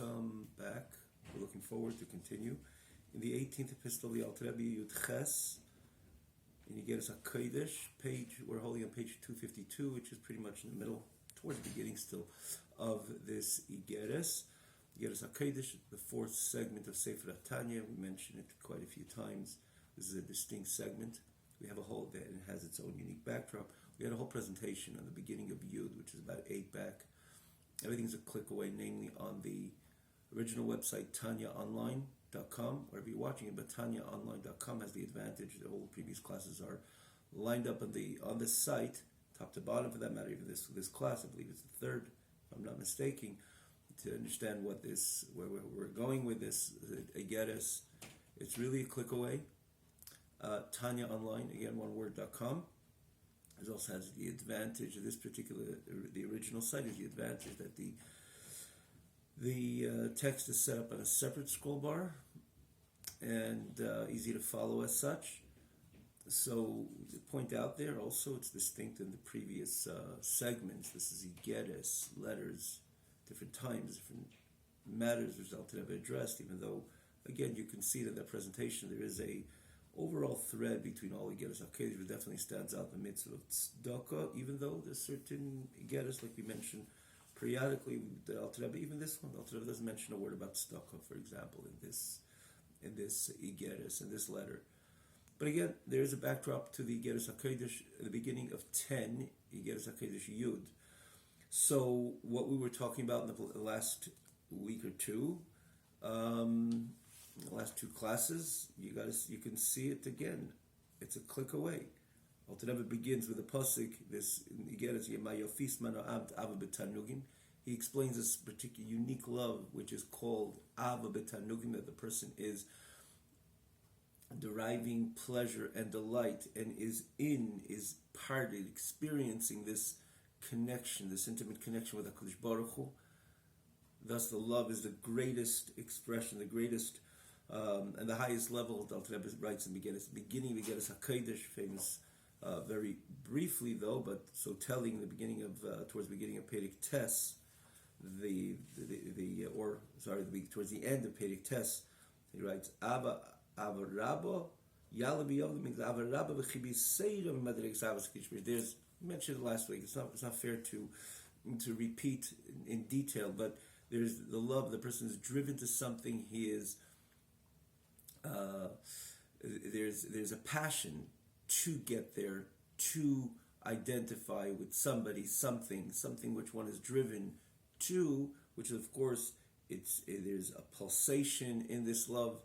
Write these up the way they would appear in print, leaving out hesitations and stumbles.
welcome back. We're looking forward to continue. In the 18th epistle, the Alter Rebbe Yud Ches, and you get us a Kodesh page. We're holding on page 252, which is pretty much in the middle, towards the beginning still, of this Igeres. Igeres HaKodesh, the fourth segment of Sefer Tanya. We mentioned it quite a few times. This is a distinct segment. We have a whole, it has its own unique backdrop. We had a whole presentation on the beginning of Yud, which is about 8 back. Everything's a click away, namely on the original website, tanyaonline.com, wherever you're watching it, but tanyaonline.com has the advantage that all the previous classes are lined up on the site, top to bottom for that matter. Even this class, I believe it's the third, if I'm not mistaken, to understand what this, where we're going with this, Igeres. It's really a click away. Tanya Online, again, one word.com. It also has the advantage of this particular, the original site is the advantage that the text is set up on a separate scroll bar and easy to follow as such. So to point out there also, it's distinct in the previous segments. This is Igeres, letters, different times, different matters resulted have addressed, even though, again, you can see that in that presentation there is a overall thread between all Igeres HaKodesh, which definitely stands out in the midst of tzedakah, even though there's certain Igeres, like we mentioned periodically, the Alter Rebbe, even this one, the Alter Rebbe doesn't mention a word about tzedakah, for example, in this Igeres, in this letter. But again, there is a backdrop to the Igeres HaKodesh at the beginning of 10, Igeres HaKodesh Yud. So what we were talking about in the last week or two, the last two classes, you can see it again. It's a click away. Alter Rebbe begins with a pasuk. This Igeres Yemayofis Mano Ava B'Tanugim. He explains this particular unique love, which is called Ava B'Tanugim, that the person is deriving pleasure and delight, and is parted, experiencing this connection, this intimate connection with HaKadosh Baruch Hu. Thus, the love is the greatest expression, the greatest. And the highest level, the Alter Rebbe writes in the beginning of Igeres HaKodesh, famous very briefly though, but so telling the beginning of towards the beginning of Perek Tes, towards the end of Perek Tes, he writes Ava Rabba Yala B'Yavim means Ava Rabba V'Chibi Seira Madreg Savas Kishmish. There's mentioned last week. It's not fair to repeat in detail, but there's the love. The person is driven to something. He is. There's a passion to get there, to identify with somebody, something which one is driven to, which of course there's a pulsation in this love,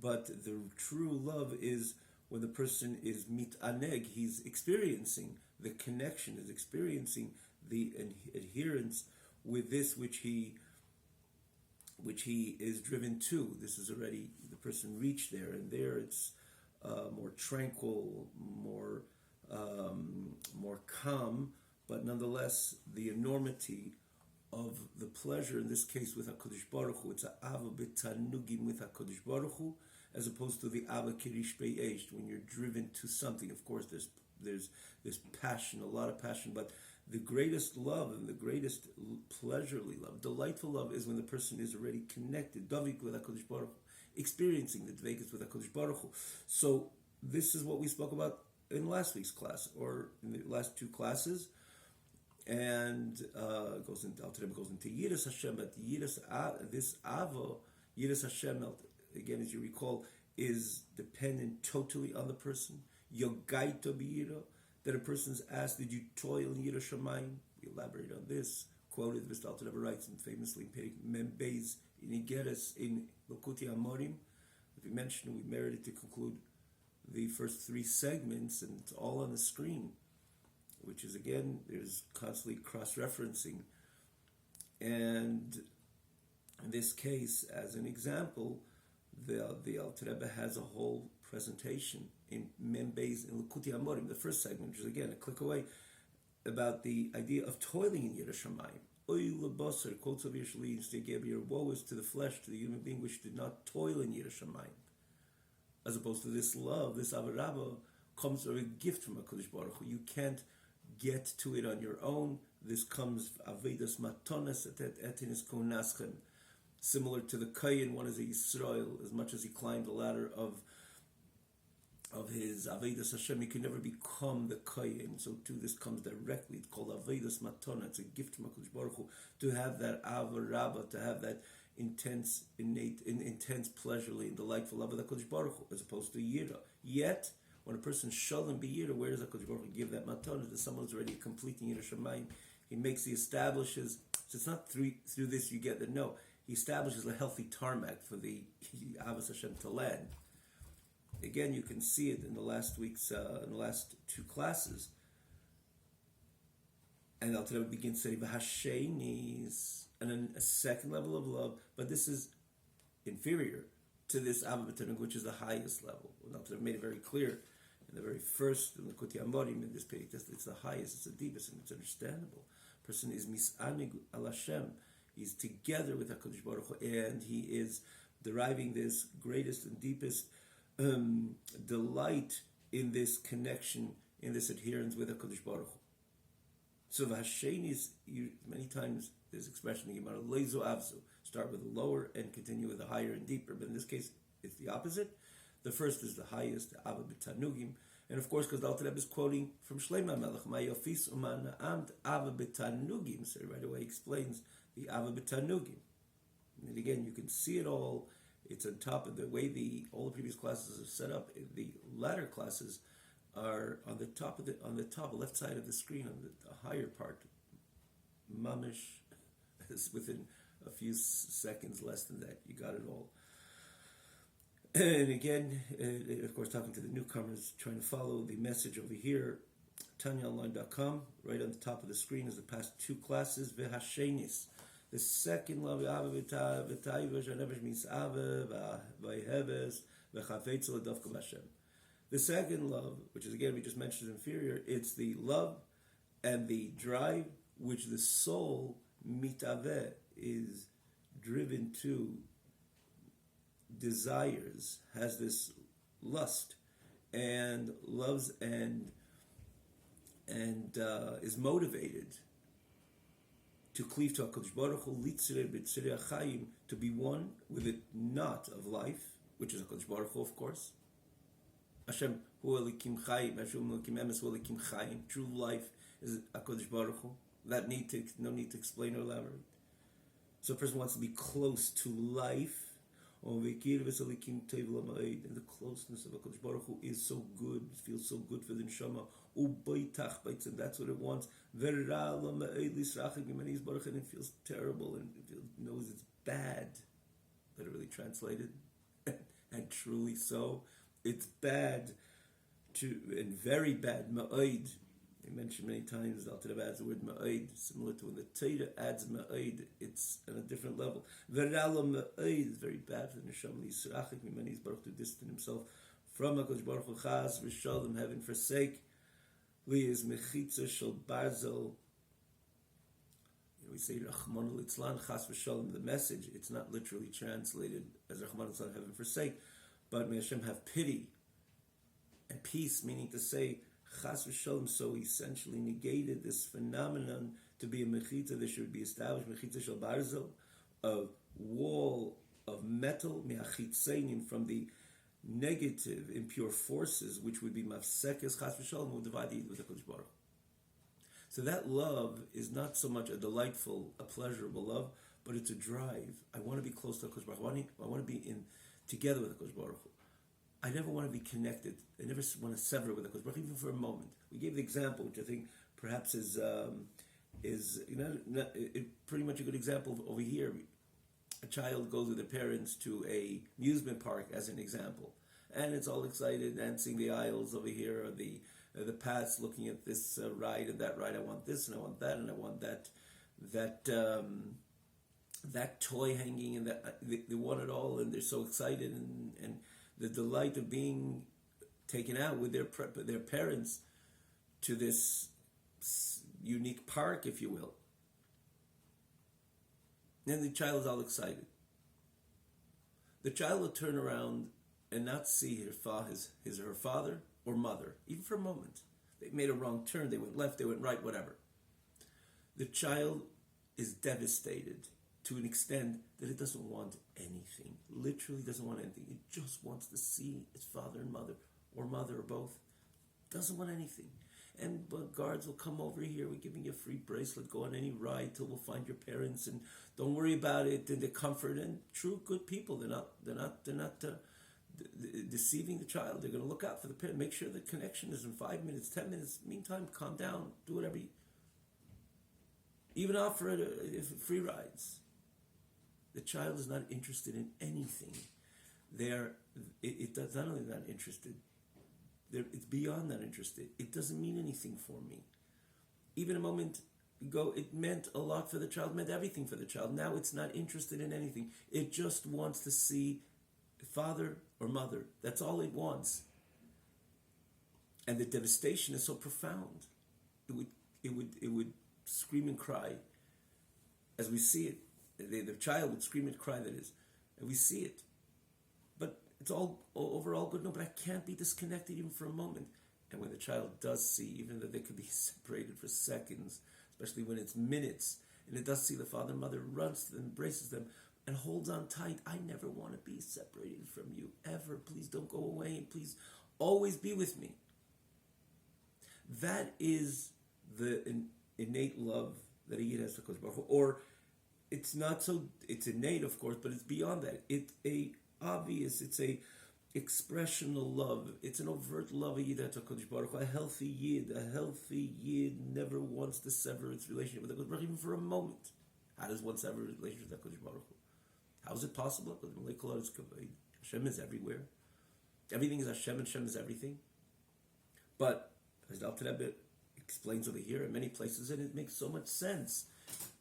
but the true love is when the person is mitaneg, he's experiencing the connection, is experiencing the adherence with this which he is driven to. This is already, the person reached there, and there it's more tranquil, more calm, but nonetheless the enormity of the pleasure, in this case with HaKadosh Baruch Hu, it's a Ava B'Tanugim with HaKadosh Baruch Hu, as opposed to the Ava Kirish Be'esh, when you're driven to something. Of course, there's passion, a lot of passion, but the greatest love and the greatest pleasurely love, delightful love, is when the person is already connected, Davik with HaKadosh Baruch Hu, experiencing the Dveikus with HaKadosh Baruch Hu. So this is what we spoke about in last week's class, or in the last two classes, and Alter Rebbe goes into Yiras Hashem, but this Ava, Yiras Hashem, again, as you recall, is dependent totally on the person. Yogaito b'yira, that a person's asked, did you toil in Yira Shamayim? We elaborate on this. Quoted, Mr. Alter Rebbe writes, and famously in Perek Membeis in Igeres in Lokuti Amorim. As we mentioned, we merited to conclude the first three segments, and it's all on the screen, which is, again, there's constantly cross-referencing. And in this case, as an example, the Alter Rebbe has a whole presentation in Membeis in Lokuti Amorim, the first segment, which is again a click away, about the idea of toiling in Yira Shamayim. Oy lebasar, quotes of Yerushalayim, woe is to the flesh, to the human being which did not toil in Yira Shamayim. As opposed to this love, this avarabba, comes as a gift from HaKadosh Baruch Hu. You can't get to it on your own. This comes Avedas Matonas Etinis Konaschem. Similar to the Kayin, one is a Yisrael. As much as he climbed the ladder of his Avedus Hashem, he can never become the Kayin. So too, this comes directly. It's called Avedus Matona. It's a gift from HaKadosh Baruch Hu, to have that Ava Rabbah, to have that intense, intense, pleasurely, and delightful love of the HaKadosh Baruch Hu, as opposed to Yira. Yet, when a person Shalom be Yira, where does HaKadosh Baruch Hu give that Matona? To someone who's already completing Yira Shamayim. He makes, he establishes. So it's not through this you get the no. He establishes a healthy tarmac for the Avos Hashem to land. Again, you can see it in the last two classes. And Al Torah begins saying v'hashenis, and then a second level of love, but this is inferior to this Ava B'Tanug, which is the highest level. Al Torah made it very clear in the very first, in the Kuti Amorim, in this page, it's the highest, it's the deepest, and it's understandable. Person is misanig al Hashem. He's together with HaKadosh Baruch Hu, and he is deriving this greatest and deepest delight in this connection, in this adherence with HaKadosh Baruch Hu. So V'hasheni is, many times this expression in Gemara, Leizu Avzu, start with the lower and continue with the higher and deeper. But in this case, it's the opposite. The first is the highest, the Ava B'Tanugim. And of course, because the Alter Rebbe is quoting from Shlomo Melech, Ma'yofis uman amt Ava B'Tanugim. So right away explains the Ava B'Tanugim. And again, you can see it all. It's on top of the way all the previous classes are set up. The latter classes are on the top left side of the screen, on the higher part. Mamish is within a few seconds, less than that. You got it all. And again, of course, talking to the newcomers, trying to follow the message over here. TanyaOnline.com, right on the top of the screen is the past two classes. V'hashenis. The second love, means the second love, which is again we just mentioned inferior, it's the love and the drive which the soul mitaveh is driven to, desires, has this lust and loves and is motivated to cleave to HaKadosh Baruch Hu, litzireh b'tzireh achayim, to be one with the knot of life, which is HaKadosh Baruch Hu, of course. Hashem hu elikim chayim, Hashem elikim emes hu elikim chayim. True life is HaKadosh Baruch Hu. No need to explain or elaborate. So a person wants to be close to life. And the closeness of HaKadosh Baruch Hu is so good, it feels so good for the neshama. And that's what it wants. And it feels terrible and it knows it's bad. Literally translated. And truly so. It's bad and very bad. Ma'id. I mentioned many times, Alter Rebbe adds the word ma'id, similar to when the Torah adds ma'id, it's on a different level. Verala ma'id is very bad for the neshama. Yisrachik mimani, he's baruch to distance himself from HaKadosh Baruch Hu, chas v'shalom, heaven forsake. Li is mechitza shel barzel. We say Rachmana litzlan, chas v'shalom, the message, it's not literally translated as Rachmana litzlan, heaven forsake, but may Hashem have pity and peace, meaning to say, Chas v'shalom, so essentially negated this phenomenon to be a mechitza. There should be established mechitza shel barzel, a wall of metal, me'achitzeinim, from the negative, impure forces, which would be mafsekes chas v'shalom, will divide the Yid with HaKadosh Baruch. So that love is not so much a delightful, a pleasurable love, but it's a drive. I want to be close to HaKadosh Baruch. I want to be together with HaKadosh Baruch. I never want to be connected. I never want to sever with HaKadosh Baruch, even for a moment. We gave the example, which I think perhaps is pretty much a good example over here. A child goes with their parents to a amusement park, as an example, and it's all excited, dancing the aisles over here, or the paths, looking at this ride and that ride. I want this, and I want that, and I want that toy hanging, and that they want it all, and they're so excited, and the delight of being taken out with their parents to this unique park, if you will. And the child is all excited. The child will turn around and not see his or her father or mother, even for a moment. They made a wrong turn, they went left, they went right, whatever. The child is devastated to an extent that it doesn't want anything. Literally doesn't want anything. It just wants to see its father and mother, or mother, or both. Doesn't want anything. And but guards will come over here. We're giving you a free bracelet. Go on any ride till we'll find your parents, and don't worry about it. And the comfort, and true good people. They're not deceiving the child. They're going to look out for the parent. Make sure the connection is in 5 minutes, 10 minutes. Meantime, calm down. Do whatever. Even offer free rides. The child is not interested in anything. It does not only not interested. It's beyond that interested. It doesn't mean anything for me. Even a moment ago, it meant a lot for the child, meant everything for the child. Now it's not interested in anything. It just wants to see father or mother. That's all it wants. And the devastation is so profound. It would scream and cry as we see it. The child would scream and cry, that is, and we see it. But it's all overall good. No, but I can't be disconnected even for a moment. And when the child does see, even though they could be separated for seconds, especially when it's minutes, and it does see the father and mother, runs to them, embraces them, and holds on tight. I never want to be separated from you, ever. Please don't go away, and please always be with me. That is the innate love that a Yid has for Kodesh Baruch Hu. Or it's not so, it's innate, of course, but it's beyond that. It's a expressional love. It's an overt love a Yid has to Kodesh Baruch Hu. A healthy Yid never wants to sever its relationship with Kodesh Baruch Hu, even for a moment. How does one sever a relationship with Kodesh Baruch Hu? How is it possible? Because Hashem is everywhere. Everything is Hashem, and Hashem is everything. But as the Alter Rebbe explains over here in many places, and it makes so much sense.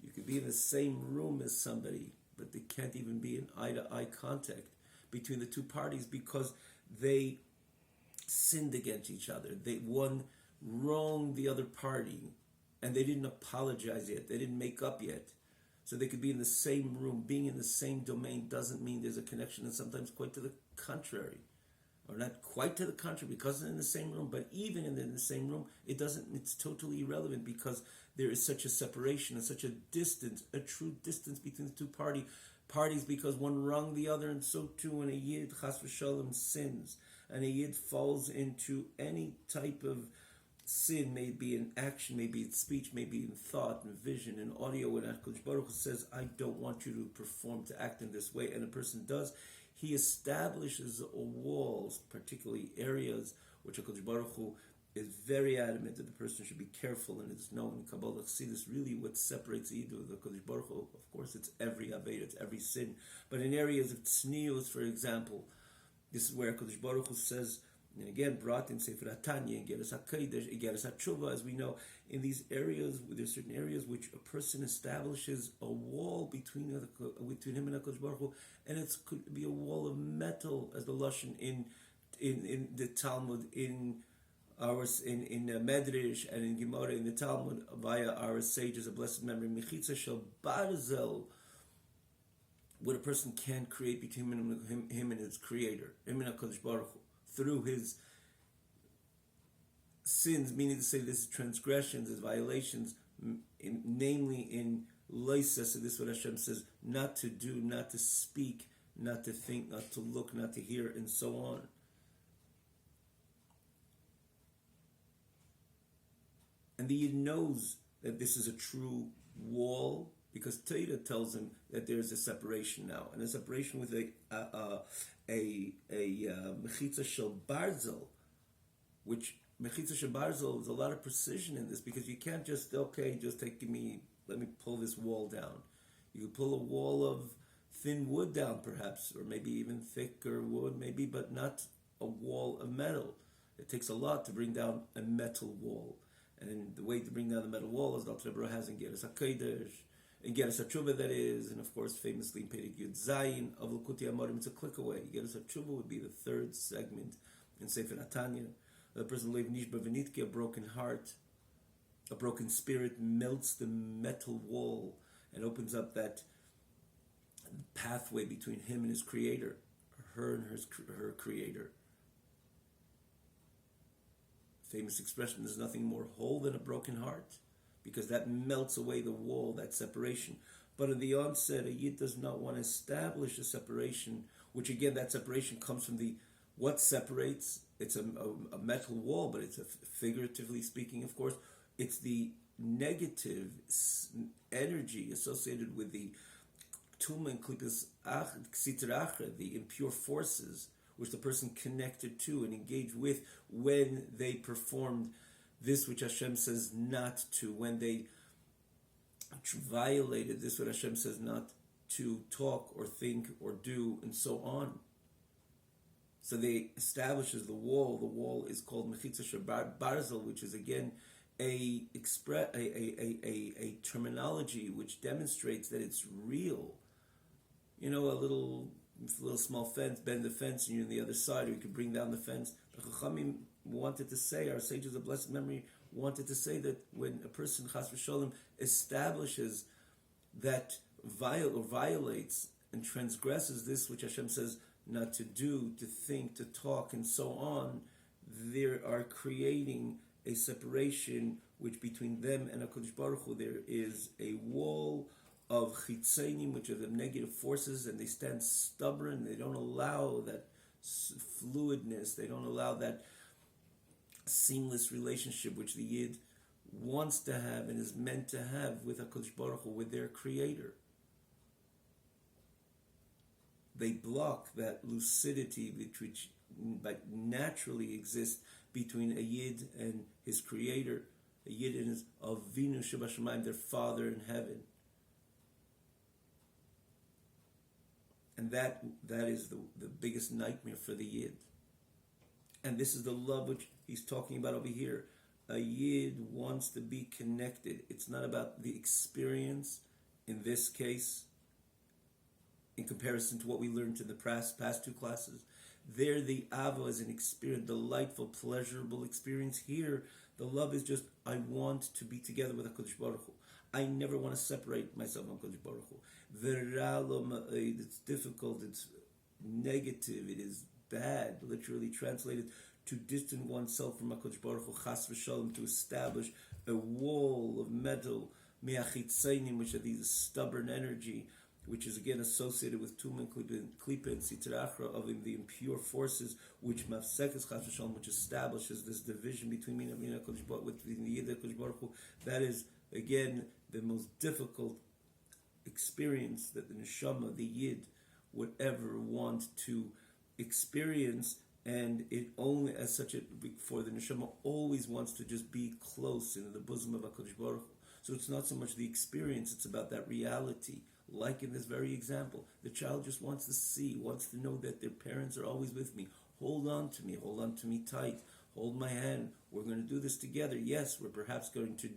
You could be in the same room as somebody, but they can't even be in eye-to-eye contact between the two parties because they sinned against each other. One wronged the other party, and they didn't apologize yet. They didn't make up yet. So they could be in the same room. Being in the same domain doesn't mean there's a connection, and sometimes quite to the contrary. Or not quite to the contrary, because they're in the same room, but even in the same room, it's totally irrelevant because there is such a separation and such a distance, a true distance between the two parties, because one wronged the other, and so too when a Yid, chas v'shalom, sins, and a Yid falls into any type of sin, maybe in action, maybe in speech, maybe in thought, and vision, and audio, when HaKadosh Baruch Hu says, I don't want you to perform, to act in this way, and a person does, he establishes walls, particularly areas which HaKadosh Baruch Hu is very adamant that the person should be careful, and it's known in Kabbalah Chassidus really what separates the Yid with HaKadosh Baruch Hu. Of course, it's every Aved, it's every sin. But in areas of tznius, for example, this is where HaKadosh Baruch Hu says, and again, brought in Sefer Tanya, and Geras HaKodesh, Geras HaTshuva, as we know, in these areas, there's certain areas which a person establishes a wall between him and HaKadosh Baruch Hu, and it could be a wall of metal, as the Lashon in the Talmud, in Medrash, and in Gemara, in the Talmud, via our sages of blessed memory, Mechitza Shel Barzel, what a person can create between him and his Creator, him and HaKadosh Baruch Hu, through his sins, meaning to say this transgressions, his violations, namely in Loisa, so this is what Hashem says, not to do, not to speak, not to think, not to look, not to hear, and so on. And the Yid knows that this is a true wall, because Torah tells him that there's a separation now, and a separation with a mechitza shel barzel, which mechitza shel barzel is a lot of precision in this, because you can't just let me pull this wall down. You could pull a wall of thin wood down, perhaps, or maybe even thicker wood, maybe, but not a wall of metal. It takes a lot to bring down a metal wall, and the way to bring down the metal wall is the Alter Rebbe has in Geras HaKodesh, in Geras HaTshuva, that is, and of course famously in Perek Yud Zayin of Likutei Amorim, it's a click away. Geras HaTshuva would be the third segment in Sefer Tanya. The person leiv nishbar v'nitke, a broken heart, a broken spirit, melts the metal wall and opens up that pathway between him and his Creator, her and her Creator. Famous expression, there's nothing more whole than a broken heart, because that melts away the wall, that separation. But in the onset, a Yid does not want to establish a separation, which again, that separation comes from the what separates. It's a metal wall, but it's figuratively speaking, of course, it's the negative energy associated with the tuma and klipas the impure forces which the person connected to and engaged with when they performed this which Hashem says not to, when they violated this what Hashem says not to talk or think or do, and so on. So they establishes the wall. The wall is called mechitza barzel, which is again a terminology which demonstrates that it's real. You know, a little small fence, bend the fence, and you're on the other side, or you could bring down the fence. But Chachamim wanted to say, our sages of blessed memory wanted to say that when a person chas v'sholem establishes that violates and transgresses this which Hashem says not to do, to think, to talk, and so on, they are creating a separation which between them and HaKadosh Baruch Hu there is a wall of chitzainim, which are the negative forces, and they stand stubborn. They don't allow that fluidness. They don't allow that seamless relationship which the Yid wants to have and is meant to have with HaKadosh Baruch Hu, with their Creator. They block that lucidity which naturally exists between a Yid and his Creator, a Yid and his Avinu Shebashamayim, their Father in heaven. And that is the biggest nightmare for the Yid. And this is the love which he's talking about over here. A Yid wants to be connected. It's not about the experience in this case, in comparison to what we learned in the past two classes. There, the Ava is an experience, delightful, pleasurable experience. Here, the love is just, I want to be together with HaKadosh Baruch Hu. I never want to separate myself from HaKadosh Baruch Hu. It's difficult, it's negative, it is bad, literally translated to distance oneself from HaKadosh Baruch Hu, chas v'shalom, to establish a wall of metal, me'achitzainim, which are these stubborn energy, which is again associated with tum and klipa and sitra achra of the impure forces, which mafsekes chas v'shalom, which establishes this division between me and HaKadosh Baruch Hu, between the Yid and HaKadosh Baruch Hu. That is again the most difficult experience that the neshama, the Yid, would ever want to experience, and it only as such for the neshama always wants to just be close in the bosom of HaKadosh Baruch Hu. So it's not so much the experience, it's about that reality. Like in this very example, the child just wants to see, wants to know that their parents are always with me. Hold on to me tight, hold my hand, we're going to do this together. Yes, we're perhaps going to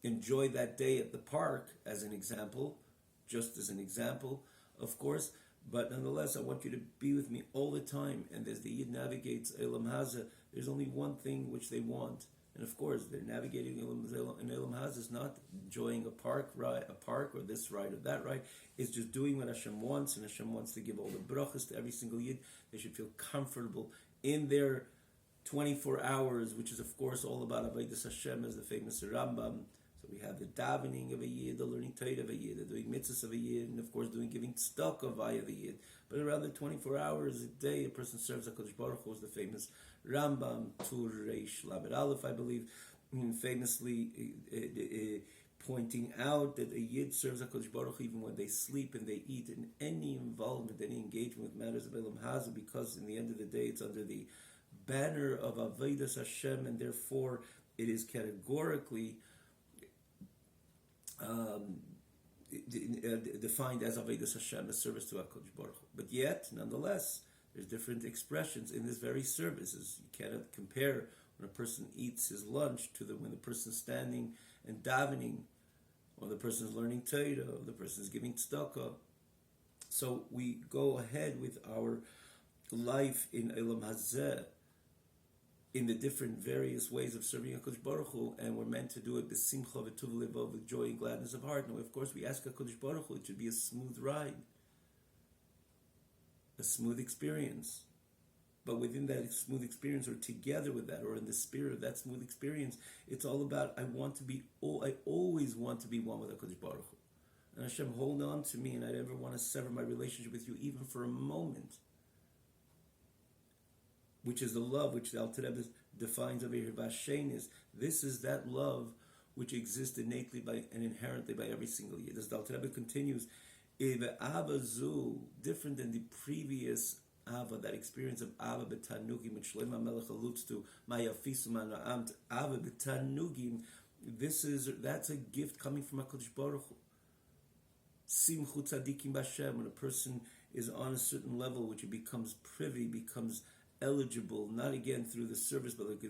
enjoy that day at the park as an example, just as an example, of course, but nonetheless, I want you to be with me all the time. And as the Yid navigates Elam Haza, there's only one thing which they want. And of course, they're navigating in Elam Haza is not enjoying a park or this ride or that ride. It's just doing what Hashem wants, and Hashem wants to give all the brachas to every single Yid. They should feel comfortable in their 24 hours, which is of course all about Avodas Hashem, as the famous Rambam. So we have the davening of a Yid, the learning Torah of a Yid, the doing mitzvahs of a Yid, and of course giving tzedakah via the Yid. But around the 24 hours a day, a person serves HaKadosh Baruch Hu, is the famous Rambam, Tur Reish Lamed Aleph, I believe, famously pointing out that a Yid serves HaKadosh Baruch Hu even when they sleep and they eat, in any involvement, any engagement with matters of Elam Haza, because in the end of the day it's under the banner of Avodas Hashem, and therefore it is categorically defined as Avodas Hashem, a service to HaKadosh Baruch Hu. But yet, nonetheless, there's different expressions in this very services. You cannot compare when a person eats his lunch to when the person's standing and davening, or the person's learning Torah, or the person's giving tzedakah. So we go ahead with our life in Elam Hazeh, in the different various ways of serving HaKadosh Baruch Hu, and we're meant to do it b'simcha v'tuv levov, with joy and gladness of heart. Now, of course, we ask HaKadosh Baruch Hu it should be a smooth ride, a smooth experience. But within that smooth experience, or together with that, or in the spirit of that smooth experience, it's all about I always want to be one with HaKadosh Baruch Hu. And Hashem, hold on to me, and I never want to sever my relationship with you even for a moment. Which is the love which the Alter Rebbe defines over here. Vashenis. This is that love which exists innately and inherently by every single year. As the Alter Rebbe continues, Avazu, different than the previous Ava, that experience of Ava b'tanugim, which Shlomo Melech alludes to, Mayafisu Mana'amt, Ava b'tanugim, that's a gift coming from HaKadosh Baruch Hu. Simchu tzadikim b'Hashem, when a person is on a certain level, which he becomes privy, becomes eligible, not again through the service, but like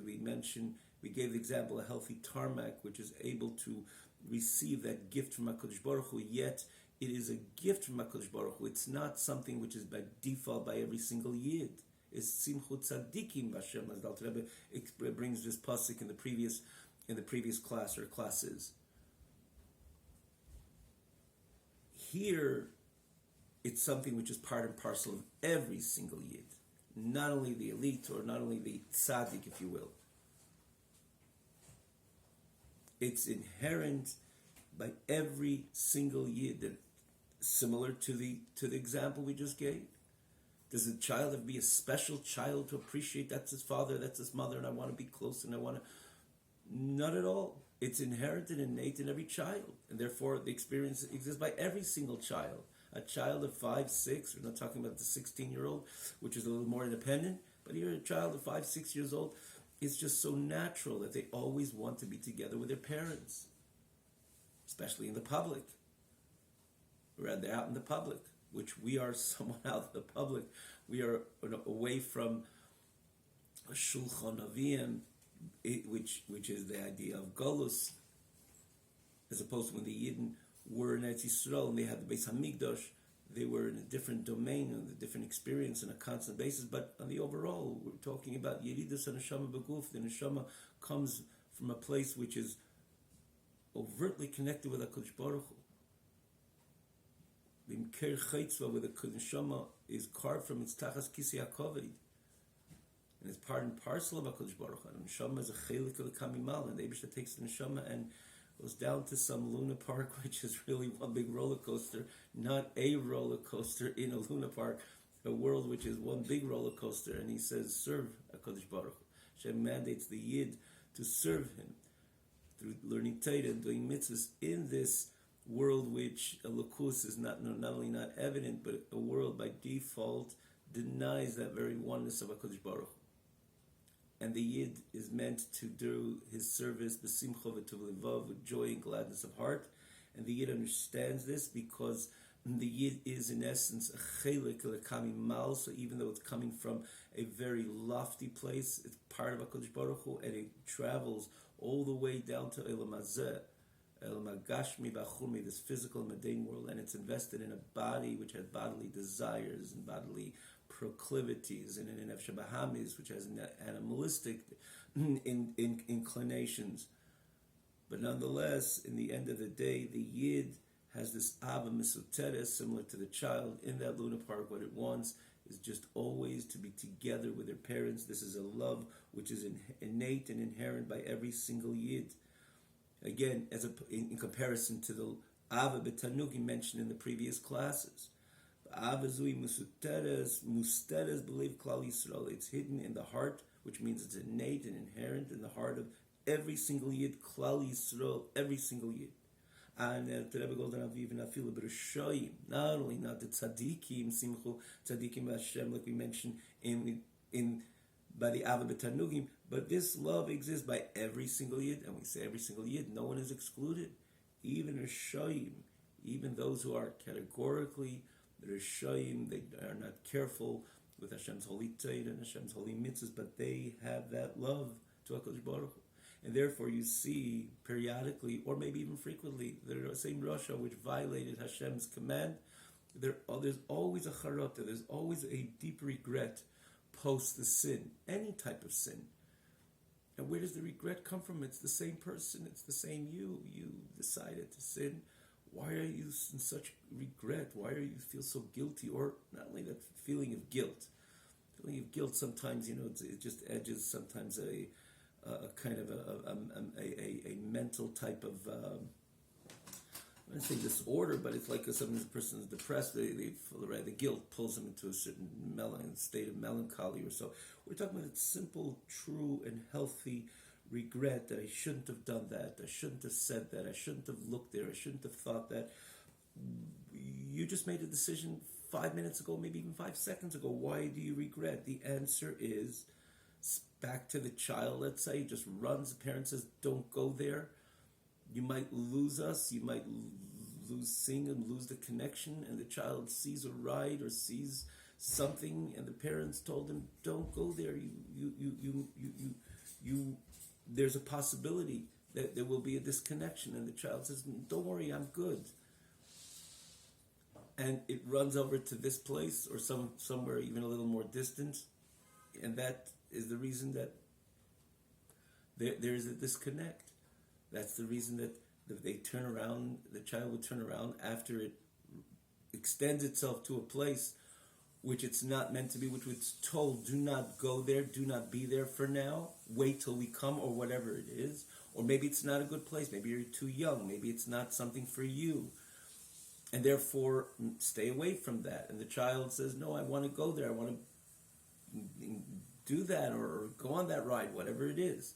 we gave the example, a healthy tarmac, which is able to receive that gift from HaKadosh Baruch Hu, yet it is a gift from HaKadosh Baruch Hu. It's not something which is by default by every single yid. It's simchu tzadikim b'Hashem, as the Alter Rebbe brings this pasuk in the previous class or classes. Here, it's something which is part and parcel of every single yid, not only the elite or not only the tzaddik, if you will. It's inherent by every single yid, that similar to the example we just gave. Does a child have to be a special child to appreciate that's his father, that's his mother, and I want to be close, and I want to... Not at all. It's inherent and innate in every child, and therefore the experience exists by every single child. A child of 5, 6, we're not talking about the 16-year-old, which is a little more independent, but here a child of 5, 6 years old, it's just so natural that they always want to be together with their parents, especially in the public. We're out in the public, which we are somewhat out in the public. We are away from a Shulchan Avim, which is the idea of Golus, as opposed to when the Yidden were in Eretz Yisrael and they had the Beis Hamikdash, they were in a different domain and a different experience on a constant basis. But on the overall, we're talking about Yeridus and Neshama Beguf. The Neshama comes from a place which is overtly connected with HaKadosh Baruch Hu. B'imker Chaitzva, where the Neshama is carved from its Tachas Kisi HaKavod, and it's part and parcel of HaKadosh Baruch Hu. And Neshama is a chelik of the Kamimal, and the Eibishter takes the Neshama and goes down to some Luna Park, which is really one big roller coaster, not a roller coaster in a Luna Park, a world which is one big roller coaster, and he says, serve HaKadosh Baruch Hu. Hashem mandates the Yid to serve him through learning Torah and doing mitzvahs in this world which a Lakus is not only not evident, but a world by default denies that very oneness of HaKadosh Baruch Hu. And the Yid is meant to do his service b'simcha v'tov levav, with joy and gladness of heart. And the Yid understands this because the Yid is in essence a chelik l'kami mal. So even though it's coming from a very lofty place, it's part of HaKadosh Baruch Hu, and it travels all the way down to Elam Hazeh, Elam Hagashmi b'achumi, this physical mundane world, and it's invested in a body which has bodily desires and bodily proclivities, and in Nefesh Bahamis, which has animalistic inclinations. But nonetheless, in the end of the day, the Yid has this Ava Misuteres, similar to the child in that Luna Park. What it wants is just always to be together with their parents. This is a love which is innate and inherent by every single Yid. Again, in comparison to the Ava B'Tanugim mentioned in the previous classes. Avazui musteres believe Klal Yisrael. It's hidden in the heart, which means it's innate and inherent in the heart of every single Yid, Klal Yisrael, every single Yid. And the Rebbe goes on even I feel a bit of shoyim, not only not the tzaddikim, simchu tzaddikim Hashem, like we mentioned in by the Ava B'Tanugim, but this love exists by every single Yid, and we say every single Yid, no one is excluded, even a shoyim, even those who are categorically Rishayim, they are not careful with Hashem's holy Torah and Hashem's holy mitzvahs, but they have that love to HaKadosh Baruch Hu. And therefore you see periodically, or maybe even frequently, the same Rasha which violated Hashem's command, there's always a charata, there's always a deep regret post the sin, any type of sin. And where does the regret come from? It's the same person, it's the same you. You decided to sin. Why are you in such regret? Why are you feel so guilty? Or not only that feeling of guilt. Feeling of guilt sometimes, it just edges sometimes a kind of a mental type of I don't say disorder, but it's like sometimes a person is depressed, the guilt pulls them into a certain state of melancholy or so. We're talking about a simple, true, and healthy regret that I shouldn't have done that, I shouldn't have said that, I shouldn't have looked there, I shouldn't have thought that. You just made a decision 5 minutes ago, maybe even 5 seconds ago. Why do you regret? The answer is back to the child, let's say, just runs. The parent says, don't go there. You might lose us, you might lose seeing and lose the connection, and the child sees a ride or sees something, and the parents told him, don't go there. There's a possibility that there will be a disconnection, and the child says, don't worry, I'm good. And it runs over to this place or somewhere even a little more distant, and that is the reason that there is a disconnect. That's the reason that they turn around, the child would turn around after it extends itself to a place which it's not meant to be, which it's told, do not go there, do not be there for now, wait till we come, or whatever it is. Or maybe it's not a good place, maybe you're too young, maybe it's not something for you. And therefore, stay away from that. And the child says, no, I want to go there, I want to do that, or go on that ride, whatever it is.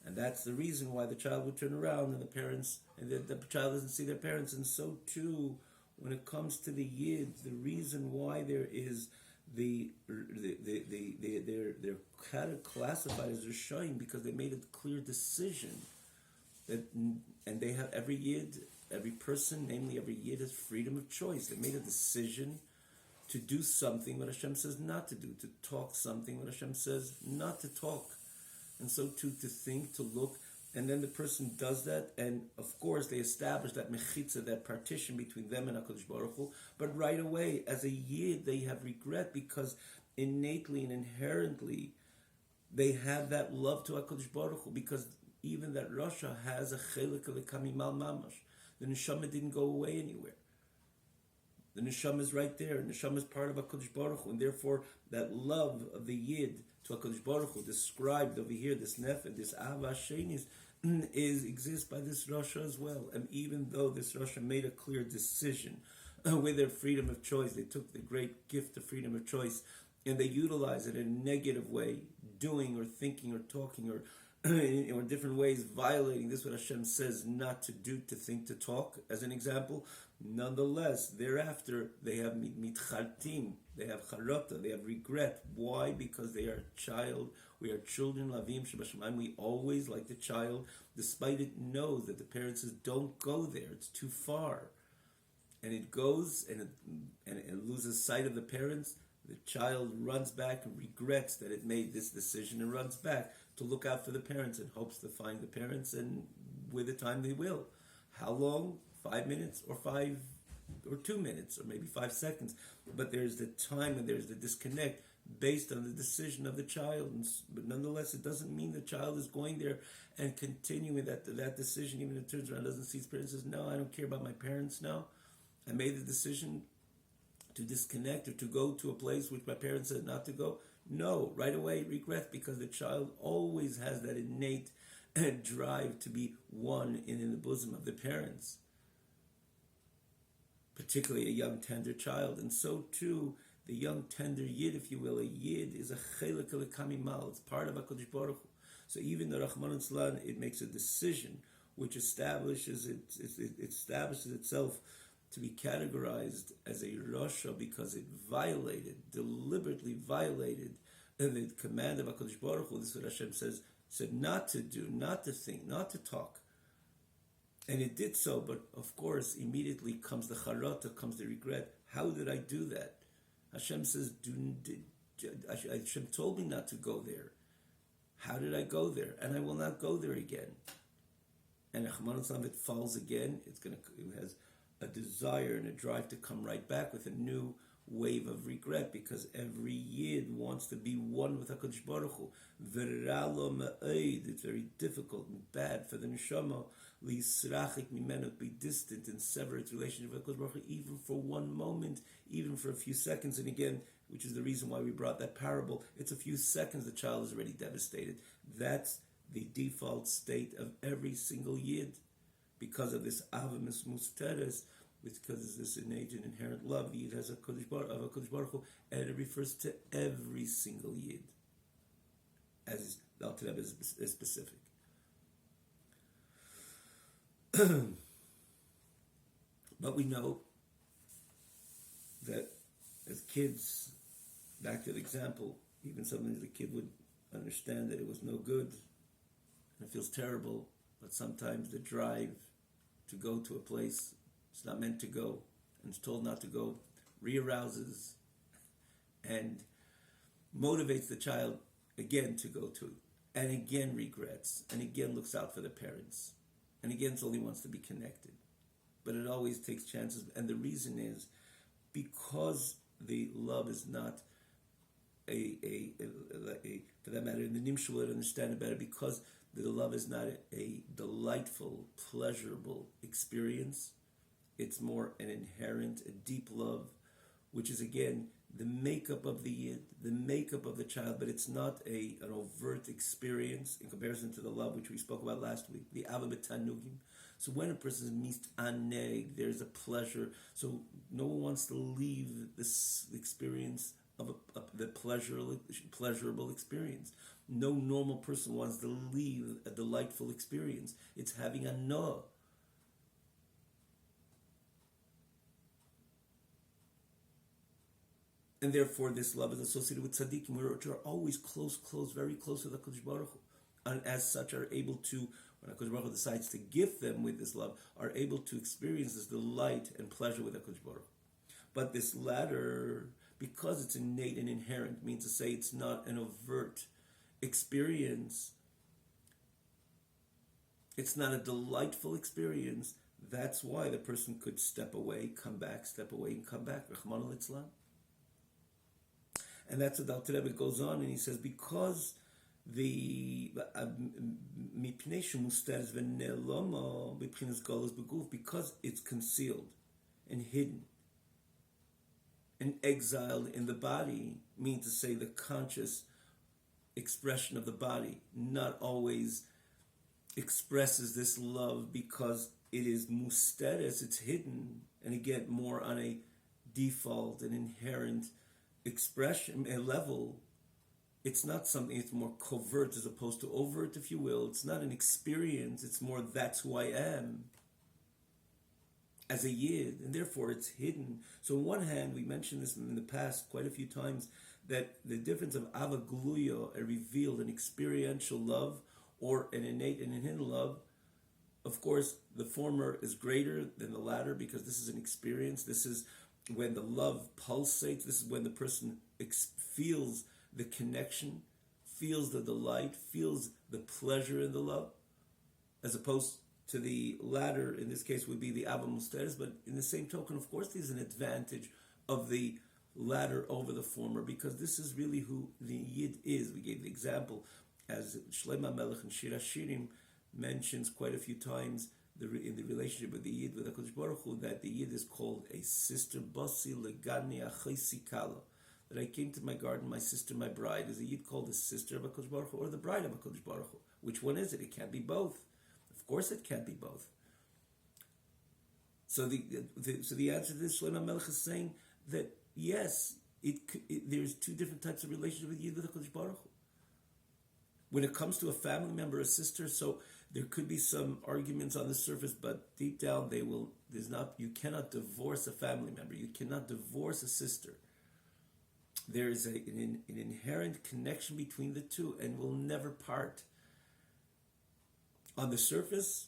And that's the reason why the child would turn around, and the parents, and the child doesn't see their parents. And so too, when it comes to the Yid, the reason why there is they're kind of classified as Rishonim because they made a clear decision that, and they have every Yid, every person, namely every Yid, has freedom of choice. They made a decision to do something what Hashem says not to do, to talk something what Hashem says not to talk. And so too, to think, to look, and then the person does that, and of course they establish that mechitza, that partition between them and HaKadosh Baruch Hu, but right away, as a Yid, they have regret because innately and inherently, they have that love to HaKadosh Baruch Hu, because even that Rasha has a chelik of the kamimal mamash. The neshama didn't go away anywhere. The neshama is right there. The neshama is part of HaKadosh Baruch Hu, and therefore that love of the Yid to HaKadosh Baruch Hu, described over here, this nefet, this ahava shenis, exists by this Rasha as well. And even though this Rasha made a clear decision with their freedom of choice, they took the great gift of freedom of choice and they utilize it in a negative way, doing or thinking or talking or in different ways, violating this what Hashem says not to do, to think, to talk, as an example. Nonetheless, thereafter, they have mitchartim, they have charota, they have regret. Why? Because they are child. We are children, lavim shebashamayim. We always, like the child, despite it knows that the parent says, don't go there, it's too far. And it goes, and it loses sight of the parents. The child runs back and regrets that it made this decision and runs back to look out for the parents and hopes to find the parents, and with the time they will. How long? 5 minutes or 5 or 2 minutes or maybe 5 seconds. But there's the time and there's the disconnect based on the decision of the child. But nonetheless, it doesn't mean the child is going there and continuing that decision, even if it turns around, doesn't see his parents, says, no, I don't care about my parents now. I made the decision to disconnect or to go to a place which my parents said not to go. No, right away regret, because the child always has that innate drive to be one in the bosom of the parents, particularly a young tender child. And so too, the young tender Yid, if you will, a Yid is a chelik kamimal, it's part of HaKadosh Baruch Hu. So even the Rahman Islan, it makes a decision which establishes itself to be categorized as a Rasha because it deliberately violated the command of HaKadosh Baruch Hu. This is what Hashem said not to do, not to think, not to talk. And it did so, but of course, immediately comes the charata, comes the regret. How did I do that? Hashem says, Hashem told me not to go there. How did I go there? And I will not go there again. And it falls again. It has a desire and a drive to come right back with a new wave of regret, because every Yid wants to be one with HaKadosh Baruch Hu. It's very difficult and bad for the neshama to be distant and sever its relationship with HaKadosh Baruch Hu, even for one moment, even for a few seconds. And again, which is the reason why we brought that parable, it's a few seconds, the child is already devastated. That's the default state of every single Yid. because of this avamis musteres, because of this innate and inherent love, the Yid has a Kodesh Baruch Hu, and it refers to every single Yid, as the Alter Rebbe is specific. But we know that as kids, back to the example, even something that the kid would understand that it was no good, and it feels terrible, but sometimes the drive to go to a place it's not meant to go, and it's told not to go, re-arouses and motivates the child again to go to, and again regrets, and again looks out for the parents, and again only wants to be connected. But it always takes chances, and the reason is because the love is not a for that matter, in the Nimshul would understand it better, because the love is not a delightful, pleasurable experience. It's more an inherent, a deep love, which is again the makeup of the Yid, the makeup of the child, but it's not an overt experience in comparison to the love which we spoke about last week, the Ava B'Tanugim. So when a person is mist aneg, there's a pleasure. So no one wants to leave this experience of the pleasurable experience. No normal person wants to leave a delightful experience. It's having a no. And therefore, this love is associated with tzaddikim, which are always close, very close to the Kodesh Baruch Hu, and as such are able to, when HaKadosh Baruch Hu decides to gift them with this love, are able to experience this delight and pleasure with HaKadosh Baruch Hu. But this latter, because it's innate and inherent, means to say it's not an overt experience. It's not a delightful experience. That's why the person could step away, come back, step away, and come back. Rachmana litzlan. And that's what the Alter Rebbe goes on, and he says, because because it's concealed and hidden and exiled in the body, means to say the conscious expression of the body not always expresses this love because it is musteres, it's hidden, and again more on a default and inherent expression, a level. It's not something, it's more covert as opposed to overt, if you will. It's not an experience, it's more that's who I am as a Yid, and therefore it's hidden. So on one hand, we mentioned this in the past quite a few times, that the difference of ava gluya, a revealed and experiential love, or an innate and hidden love, of course, the former is greater than the latter because this is an experience. This is when the love pulsates. This is when the person feels the connection, feels the delight, feels the pleasure in the love, as opposed to the latter, in this case, would be the Ava Musteres. But in the same token, of course, there's an advantage of the latter over the former, because this is really who the Yid is. We gave the example, as Shlomo Melech in Shir HaShirim mentions quite a few times, in the relationship with the Yid, with HaKadosh Baruch Hu, that the Yid is called a sister, Basi Legani Achesi Kala. That I came to my garden, my sister, my bride. Is a Yid called the sister of HaKadosh Baruch Hu or the bride of HaKadosh Baruch Hu? Which one is it? It can't be both. Of course it can't be both. So the answer to this, Shlomo Melech is saying that yes, there's two different types of relationship with Yid with HaKadosh Baruch Hu. When it comes to a family member, a sister, so there could be some arguments on the surface, but deep down you cannot divorce a family member. You cannot divorce a sister. There is an inherent connection between the two and will never part. On the surface,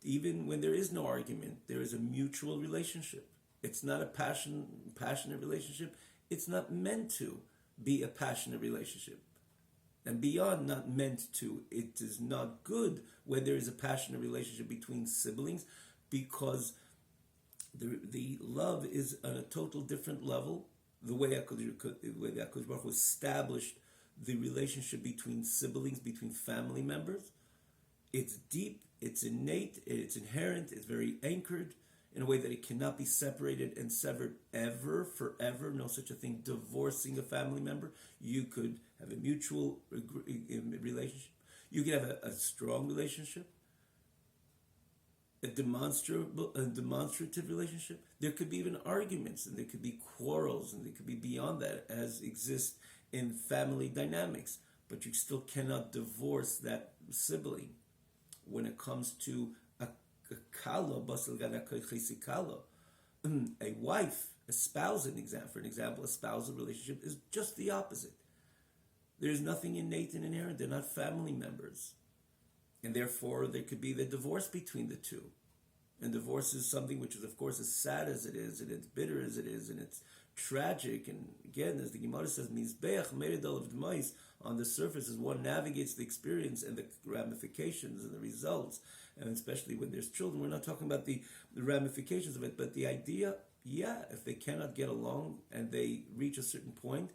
even when there is no argument, there is a mutual relationship. It's not a passionate relationship. It's not meant to be a passionate relationship. And beyond not meant to, it is not good when there is a passionate relationship between siblings, because the love is on a total different level. The way HaKadosh Baruch Hu established the relationship between siblings, between family members, it's deep, it's innate, it's inherent, it's very anchored in a way that it cannot be separated and severed ever, forever. No such a thing, divorcing a family member. You could have a mutual relationship. You could have a strong relationship. a demonstrative relationship. There could be even arguments, and there could be quarrels, and there could be beyond that, as exist in family dynamics. But you still cannot divorce that sibling when it comes to a kala, a wife, a spouse. For an example, a spousal relationship is just the opposite. There's nothing innate and inherent. They're not family members. And therefore, there could be the divorce between the two. And divorce is something which is, of course, as sad as it is, and it's bitter as it is, and it's tragic. And again, as the Gemara says, Mizbeach meridol of Dmais, on the surface, as one navigates the experience and the ramifications and the results, and especially when there's children, we're not talking about the ramifications of it, but the idea, if they cannot get along and they reach a certain point,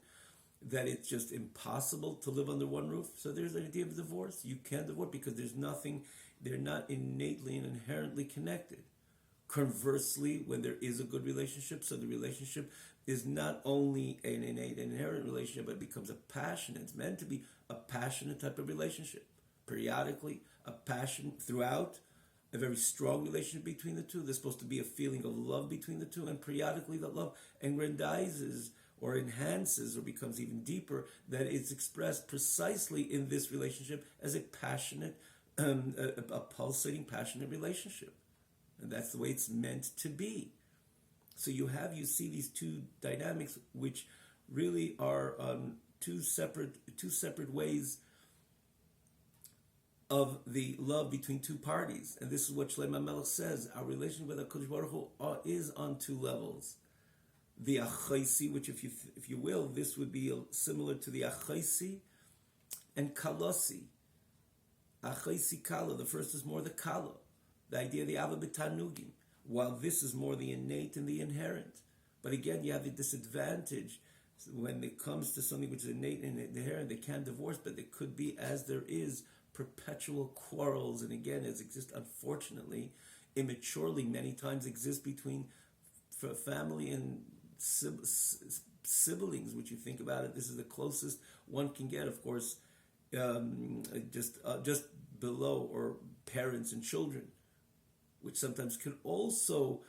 that it's just impossible to live under one roof. So there's an idea of divorce. You can't divorce because there's nothing, they're not innately and inherently connected. Conversely, when there is a good relationship, so the relationship is not only an innate and inherent relationship, but it becomes a passionate. It's meant to be a passionate type of relationship. Periodically, a passion throughout, a very strong relationship between the two. There's supposed to be a feeling of love between the two, and periodically that love aggrandizes or enhances or becomes even deeper, that it's expressed precisely in this relationship as a passionate, a pulsating, passionate relationship. And that's the way it's meant to be. So you see these two dynamics, which really are two separate ways of the love between two parties. And this is what Shlomo Melech says, our relationship with HaKadosh Baruch Hu is on two levels. The achaisi, which if you will, this would be similar to the achaisi and kalosi. Achaisi kala, the first is more the kala, the idea of the ava b'tanugim, while this is more the innate and the inherent. But again, you have the disadvantage when it comes to something which is innate and inherent. They can't divorce, but there could be, as there is, perpetual quarrels, and again, as exist, unfortunately, immaturely, many times exist between family and siblings, which you think about it, this is the closest one can get, of course, just below, or parents and children, which sometimes could also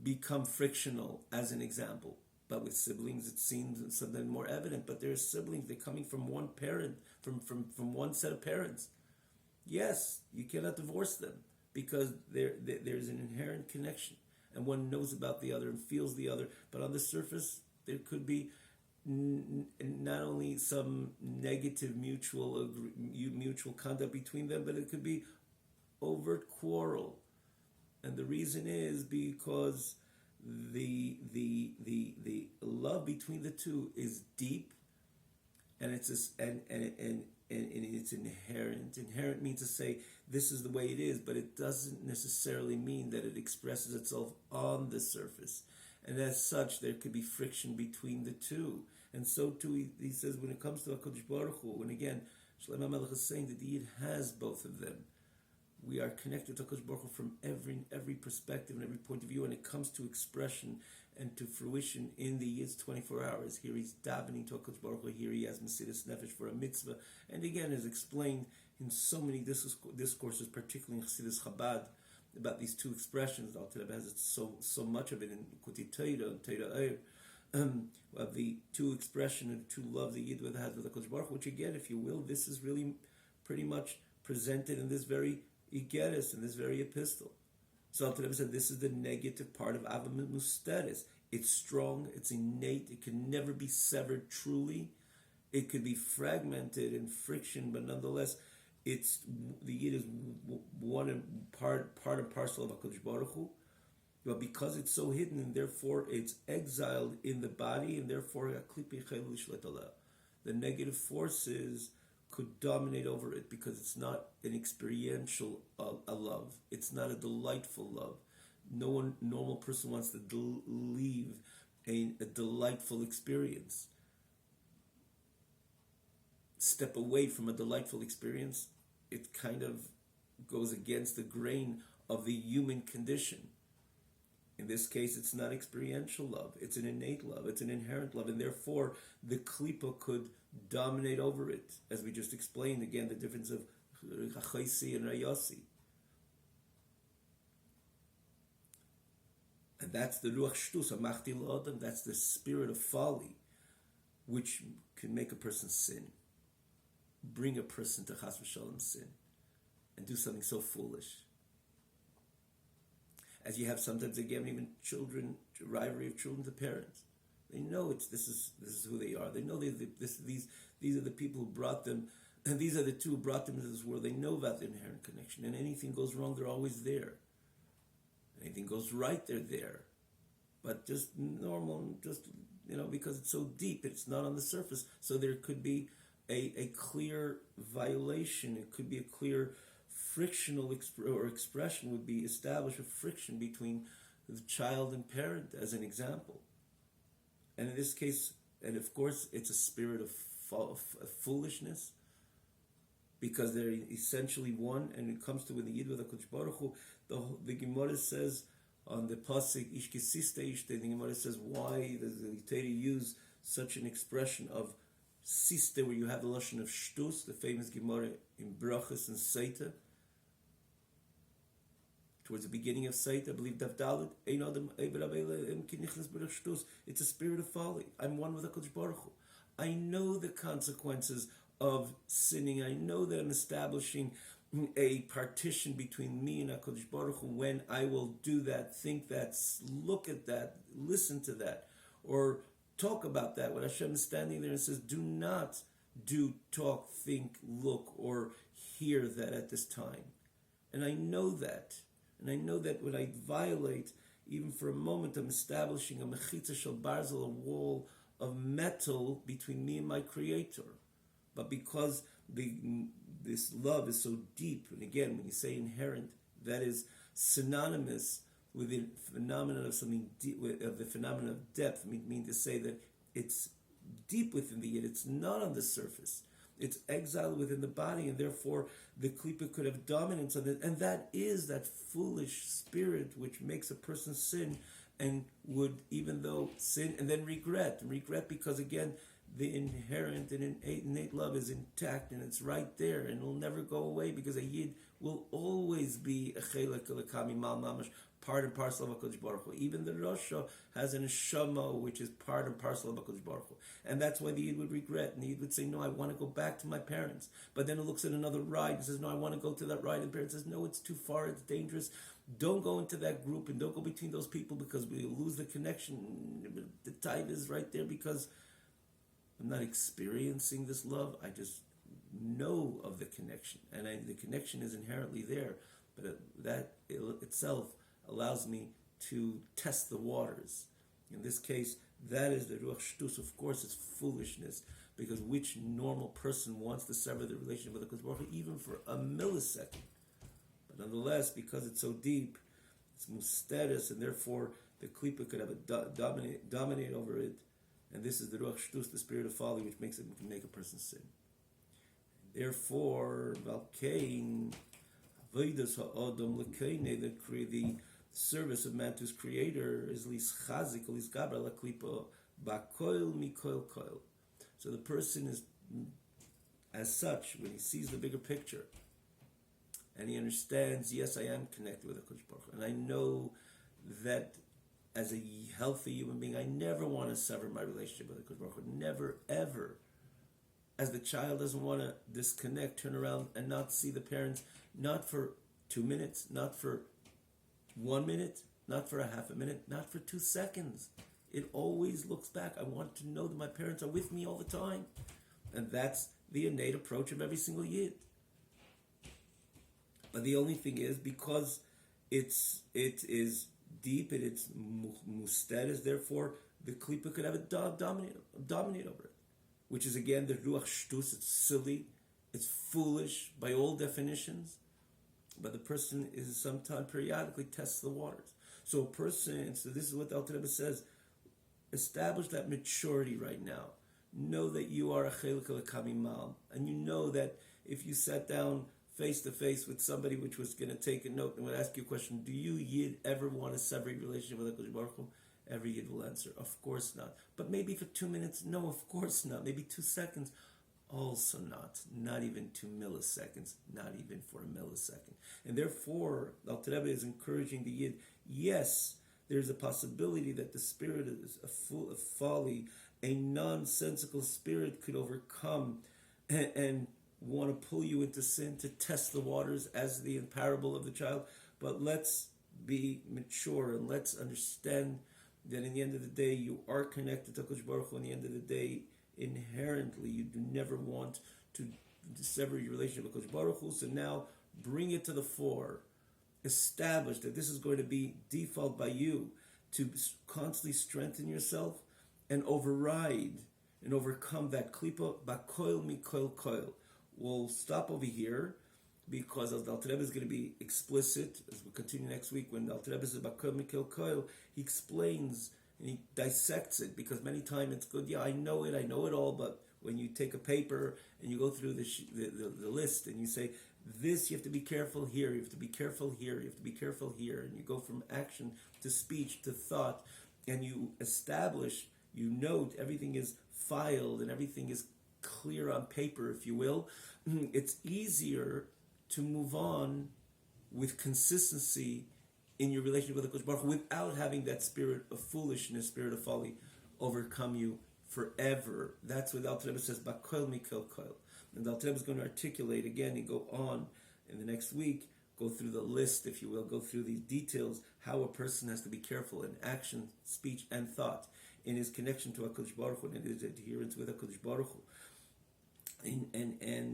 become frictional, as an example. But with siblings, it seems something more evident. But there are siblings, they're coming from one parent, from one set of parents. Yes, you cannot divorce them because there's an inherent connection, and one knows about the other and feels the other. But on the surface, there could be not only some negative mutual conduct between them, but it could be overt quarrel. And the reason is because the love between the two is deep, and it's inherent. Inherent means to say this is the way it is, but it doesn't necessarily mean that it expresses itself on the surface. And as such, there could be friction between the two. And so too, he says, when it comes to HaKadosh Baruch Hu, when again, Shlomo Melech is saying that the Yid has both of them. We are connected to HaKadosh Baruch Hu from every perspective and every point of view, and it comes to expression and to fruition in the Yid's 24 hours. Here he's davening to HaKadosh Baruch Hu, here he has Mesiras Nefesh for a mitzvah, and again, is explained in so many discourses, particularly in Chassidus Chabad, about these two expressions. Al Tirab has so much of it in Kuti Teira and Teira Eir, of the two expression and two love the Yid has with HaKadosh Baruch Hu, which again, if you will, this is really pretty much presented in this very Igeres, in this very epistle. So Al Tirab said this is the negative part of Ava Musteres. It's strong, it's innate, it can never be severed truly. It could be fragmented in friction, but nonetheless, it's the Yid is one and part and parcel of HaKadosh Baruch Hu. But because it's so hidden, and therefore it's exiled in the body, and therefore the negative forces could dominate over it, because it's not an experiential a love. It's not a delightful love. No normal person wants to leave a delightful experience. Step away from a delightful experience, it kind of goes against the grain of the human condition. In this case, it's not experiential love. It's an innate love. It's an inherent love. And therefore, the klipa could dominate over it. As we just explained, again, the difference of chaisi and rayasi. And that's the ruach shtus, amachti l'odam, that's the spirit of folly, which can make a person sin, bring a person to chas v'shalom sin, and do something so foolish. As you have sometimes, again, even children, rivalry of children to parents. They know this is who they are. They know these are the people who brought them, and these are the two who brought them into this world. They know about the inherent connection, and anything goes wrong, they're always there. Anything goes right, they're there. But just normal, because it's so deep, it's not on the surface. So there could be a clear violation. It could be a clear frictional expression would be established, a friction between the child and parent, as an example. And in this case, and of course, it's a spirit of foolishness, because they're essentially one, and it comes to when the Yid with HaKadosh Baruch Hu, the Gemara says on the pasuk Ish Kisiste Ish, the Gemara says why does the Torah use such an expression of siste, where you have the lashon of shtus, the famous Gemara in Brachas and Seita, towards the beginning of Seita, I believe Dav Dalet, it's a spirit of folly. I'm one with HaKadosh Baruch Hu. I know the consequences of sinning. I know that I'm establishing a partition between me and HaKadosh Baruch Hu when I will do that, think that, look at that, listen to that, or talk about that. When Hashem is standing there and says, do not do, talk, think, look, or hear that at this time. And I know that. And I know that when I violate, even for a moment, I'm establishing a mechitza shel barzel, a wall of metal between me and my Creator. But because this love is so deep, and again, when you say inherent, that is synonymous with the phenomenon of something deep, of the phenomenon of depth. I mean to say that it's deep within the Yid. It's not on the surface. It's exiled within the body, and therefore the klipa could have dominance on it. And that is that foolish spirit which makes a person sin, and would, even though sin, and then regret because, again, the inherent and innate love is intact, and it's right there, and it'll never go away, because a Yid will always be a chelek elakami mal mamash, part and parcel of HaKadosh Baruch Hu. Even the Rasha has an neshama which is part and parcel of HaKadosh Baruch Hu. And that's why the Yid would regret, and the Yid would say, no, I want to go back to my parents. But then it looks at another ride and says, no, I want to go to that ride. And the parent says, no, it's too far, it's dangerous. Don't go into that group, and don't go between those people, because we'll lose the connection. The tide is right there, because I'm not experiencing this love. I just know of the connection, and the connection is inherently there. But that itself allows me to test the waters. In this case, that is the ruach shtus. Of course, it's foolishness, because which normal person wants to sever the relationship with the HaKadosh Baruch Hu even for a millisecond? But nonetheless, because it's so deep, it's musteris, and therefore the klipa could have a dominate over it. And this is the ruach shtus, the spirit of folly, which can make a person sin. Therefore, valkein avodas ha'adam lekeine, the service of man to his Creator is lis chazik, lis gabra la klipa bakoil mikoil koil. So the person is, as such, when he sees the bigger picture, and he understands, yes, I am connected with HaKadosh Baruch Hu, and I know that as a healthy human being, I never want to sever my relationship with HaKadosh Baruch Hu. Never, ever. As the child doesn't want to disconnect, turn around, and not see the parents, not for 2 minutes, not for 1 minute, not for a half a minute, not for 2 seconds. It always looks back. I want to know that my parents are with me all the time. And that's the innate approach of every single Yid. But the only thing is, because it is deep and it's musteres, therefore the klipa could have a dominate over it. Which is, again, the ruach shtus. It's silly, it's foolish by all definitions. But the person is sometimes periodically tests the waters. So a person, so this is what the Alter Rebbe says, establish that maturity right now. Know that you are a chelik elakami mal, and you know that if you sat down face to face with somebody which was going to take a note and would ask you a question, do you Yid ever want to sever your relationship with HaKadosh Baruch Hu? Every Yid will answer, of course not. But maybe for 2 minutes, no, of course not. Maybe 2 seconds, also not even 2 milliseconds, not even for a millisecond. And therefore, Alter Rebbe is encouraging the Yid, yes, there's a possibility that the spirit is full of folly, a nonsensical spirit could overcome and want to pull you into sin to test the waters, as the parable of the child. But let's be mature and let's understand that in the end of the day, you are connected to HaKadosh Baruch Hu. In the end of the day, inherently, you do never want to sever your relationship with HaKadosh Baruch Hu. So now, bring it to the fore. Establish that this is going to be default by you to constantly strengthen yourself and override and overcome that klipa bakoil mikol koil. We'll stop over here because as the Alter Rebbe is going to be explicit as we continue next week. When the Alter Rebbe says bakoil mikol koil, he explains and he dissects it, because many times it's good. Yeah, I know it all, but when you take a paper and you go through the list and you say, this, you have to be careful here, you have to be careful here, you have to be careful here, and you go from action to speech to thought, and you establish, you note, everything is filed and everything is clear on paper, if you will. It's easier to move on with consistency in your relationship with the HaKadosh Baruch Hu without having that spirit of foolishness, spirit of folly, overcome you forever. That's what the Alter Rebbe says, Bakoil Mikol Koil. And the Alter Rebbe is going to articulate again and go on in the next week, go through the list, if you will, go through these details, how a person has to be careful in action, speech, and thought in his connection to HaKadosh Baruch Hu and his adherence with HaKadosh Baruch Hu.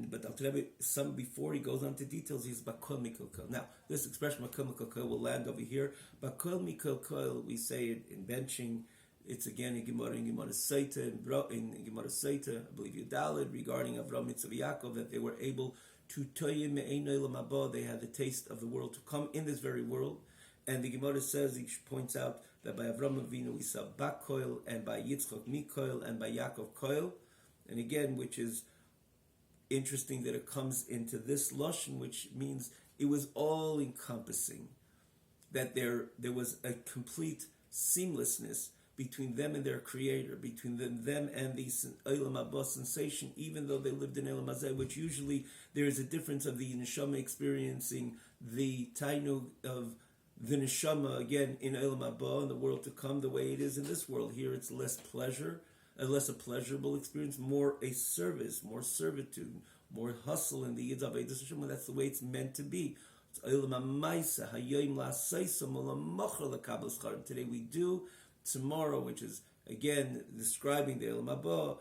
But Alter Rebbe, some before he goes on to details, he's Bakoil Mikol Koil. Now, this expression Bakoil Mikol Koil will land over here. Bakoil Mikol Koil, we say it in benching. It's again in Gemara Seita, in Gemara Seita, I believe Yudalid, regarding Avram, Yitzchak, Yaakov, that they were able to toyim me'ein olam haba. They had the taste of the world to come in this very world. And the Gemara says, he points out that by Avram Avinu we saw Bakoil, and by Yitzchak Mikoil, and by Yaakov Koil. And again, which is interesting that it comes into this lashon, which means it was all encompassing. That there was a complete seamlessness between them and their creator, between them and the Olam Haba sensation, even though they lived in Olam Hazeh, which usually there is a difference of the neshama experiencing the tainug of the neshama, again, in Olam Haba, in the world to come, the way it is in this world. Here it's less pleasure, less a pleasurable experience, more a service, more servitude, more hustle in the Yid Avedus Hashem. That's the way it's meant to be. Today we do, tomorrow, which is again describing the Olam Haba,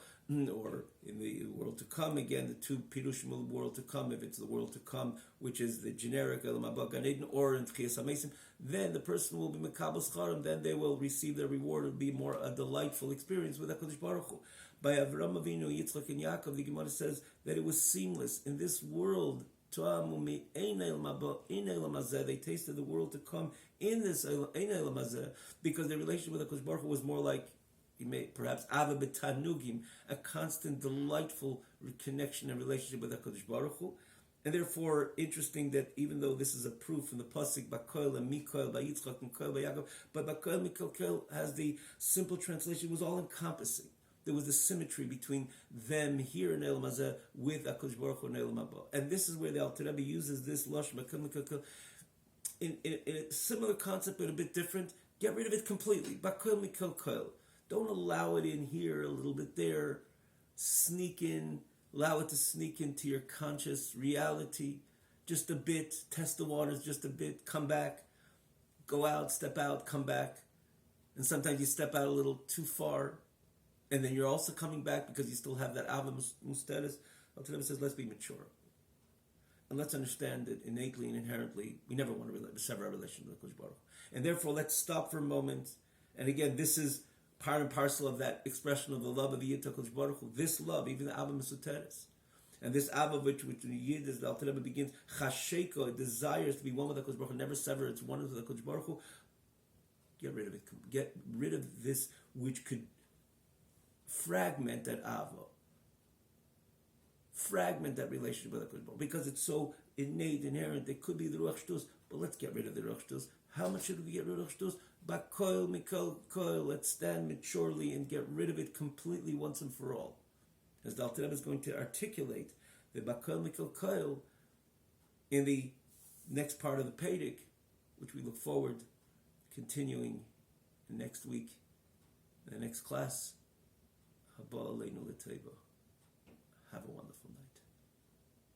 or in the world to come, again the two pirushim of the world to come. If it's the world to come, which is the generic Olam Haba Gan Eden, or in Tchias HaMesim, then the person will be Mekabel Scharim, then they will receive their reward. It will be more a delightful experience with HaKadosh Baruch Hu. By Avram Avinu, Yitzchak, and Yaakov, the Gemara says that it was seamless in this world. They tasted the world to come in this because their relationship with HaKadosh Baruch Hu was more like, perhaps Ava B'tanugim, a constant, delightful connection and relationship with HaKadosh Baruch Hu. And therefore, interesting that even though this is a proof from the pasuk Bakoil and Mikoil, by Yitzchak and Koil, by Yaakov, but Bakoil Mikol Koil has the simple translation. It was all encompassing. There was a symmetry between them here in Olam Hazeh with HaKadosh Baruch Hu in Olam Haba. And this is where the Alter Rebbe uses this lashon Bakoil Mikol Koil in a similar concept but a bit different. Get rid of it completely. Bakoil Mikol Koil. Don't allow it in here, a little bit there. Sneak in. Allow it to sneak into your conscious reality. Just a bit. Test the waters just a bit. Come back. Go out, step out, come back. And sometimes you step out a little too far. And then you're also coming back because you still have that Ava Musteris. Alter Rebbe says, let's be mature. And let's understand that innately and inherently, we never want to sever our relationship with HaKadosh Baruch Hu. And therefore, let's stop for a moment. And again, this is part and parcel of that expression of the love of the Yid to HaKadosh Baruch Hu. This love, even the Ava Musteris. And this Ava, which the Yid, as the Alter Rebbe begins, Chasheko, it desires to be one with HaKadosh Baruch Hu, never sever its one with HaKadosh Baruch Hu. Get rid of it. Get rid of this which could fragment that Ava. Fragment that relationship with HaKadosh Baruch Hu. Because it's so innate, inherent. It could be the Ruach Shtus, but let's get rid of the Ruach Shtus. How much should we get rid of Shtus? Bakoil Mikol Koil. Let's stand maturely and get rid of it completely once and for all. As the Alter Rebbe is going to articulate the Bakoil Mikol Koil in the next part of the Pedic, which we look forward continuing next week, in the next class. Haba aleinu l'teva. Have a wonderful night.